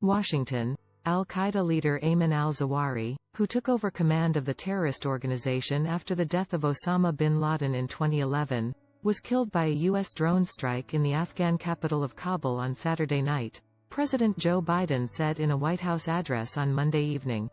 Washington. Al-Qaida leader Ayman al-Zawahri, who took over command of the terrorist organization after the death of Osama bin Laden in 2011, was killed by a U.S. drone strike in the Afghan capital of Kabul on Saturday night, President Joe Biden said in a White House address on Monday evening.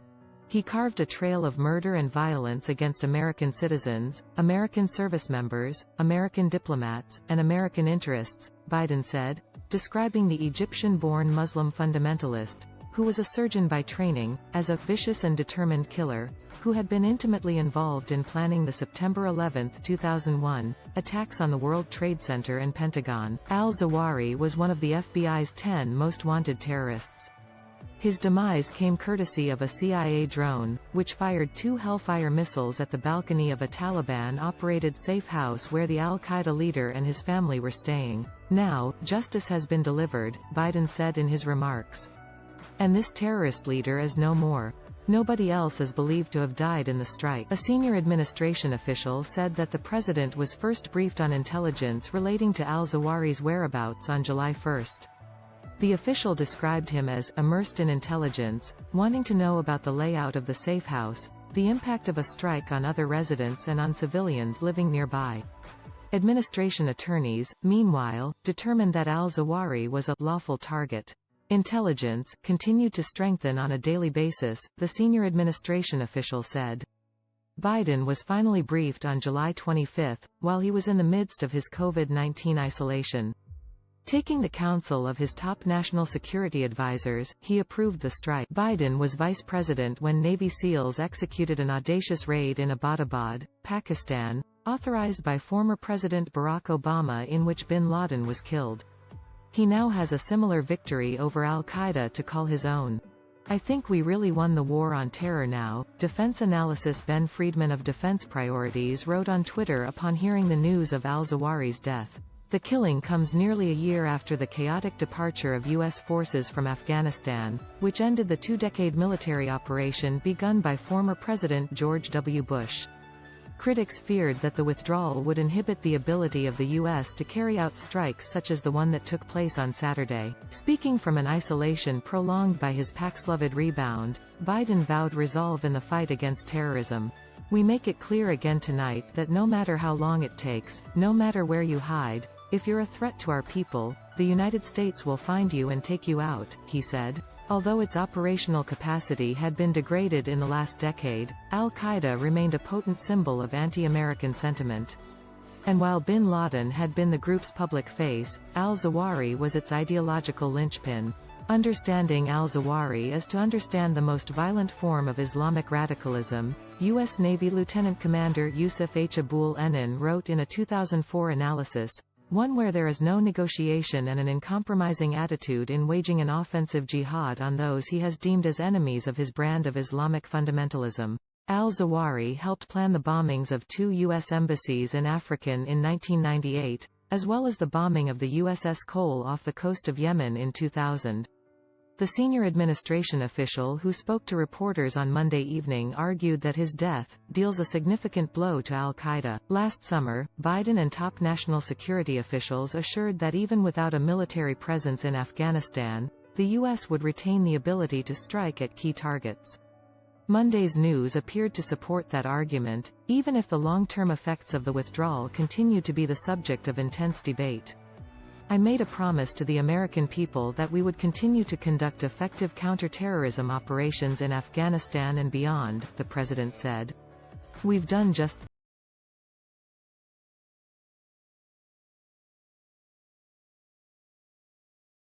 He carved a trail of murder and violence against American citizens, American service members, American diplomats, and American interests, Biden said, describing the Egyptian-born Muslim fundamentalist, who was a surgeon by training, as a vicious and determined killer, who had been intimately involved in planning the September 11, 2001, attacks on the World Trade Center and Pentagon. Al-Zawahri was one of the FBI's 10 most wanted terrorists. His demise came courtesy of a CIA drone, which fired 2 Hellfire missiles at the balcony of a Taliban-operated safe house where the Al-Qaeda leader and his family were staying. Now, justice has been delivered, Biden said in his remarks. And this terrorist leader is no more. Nobody else is believed to have died in the strike. A senior administration official said that the president was first briefed on intelligence relating to al-Zawahri's whereabouts on July 1. The official described him as immersed in intelligence, wanting to know about the layout of the safe house, the impact of a strike on other residents and on civilians living nearby. Administration attorneys, meanwhile, determined that al-Zawahri was a lawful target. Intelligence continued to strengthen on a daily basis, the senior administration official said. Biden was finally briefed on July 25, while he was in the midst of his COVID-19 isolation. Taking the counsel of his top national security advisors, he approved the strike. Biden was vice president when Navy SEALs executed an audacious raid in Abbottabad, Pakistan, authorized by former President Barack Obama, in which bin Laden was killed. He now has a similar victory over Al-Qaeda to call his own. I think we really won the war on terror now, defense analyst Ben Friedman of Defense Priorities wrote on Twitter upon hearing the news of al-Zawahri's death. The killing comes nearly a year after the chaotic departure of U.S. forces from Afghanistan, which ended the 2-decade military operation begun by former President George W. Bush. Critics feared that the withdrawal would inhibit the ability of the U.S. to carry out strikes such as the one that took place on Saturday. Speaking from an isolation prolonged by his Paxlovid rebound, Biden vowed resolve in the fight against terrorism. We make it clear again tonight that no matter how long it takes, no matter where you hide, if you're a threat to our people, the United States will find you and take you out, he said. Although its operational capacity had been degraded in the last decade, Al-Qaeda remained a potent symbol of anti-American sentiment. And while bin Laden had been the group's public face, al-Zawahri was its ideological linchpin. Understanding al-Zawahri is to understand the most violent form of Islamic radicalism, U.S. Navy Lieutenant Commander Yusuf H. Abul Enan wrote in a 2004 analysis, one where there is no negotiation and an uncompromising attitude in waging an offensive jihad on those he has deemed as enemies of his brand of Islamic fundamentalism. Al-Zawahri helped plan the bombings of 2 U.S. embassies in Africa in 1998, as well as the bombing of the USS Cole off the coast of Yemen in 2000. The senior administration official who spoke to reporters on Monday evening argued that his death deals a significant blow to al-Qaeda. Last summer, Biden and top national security officials assured that even without a military presence in Afghanistan, the U.S. would retain the ability to strike at key targets. Monday's news appeared to support that argument, even if the long-term effects of the withdrawal continue to be the subject of intense debate. I made a promise to the American people that we would continue to conduct effective counter-terrorism operations in Afghanistan and beyond, the president said. We've done just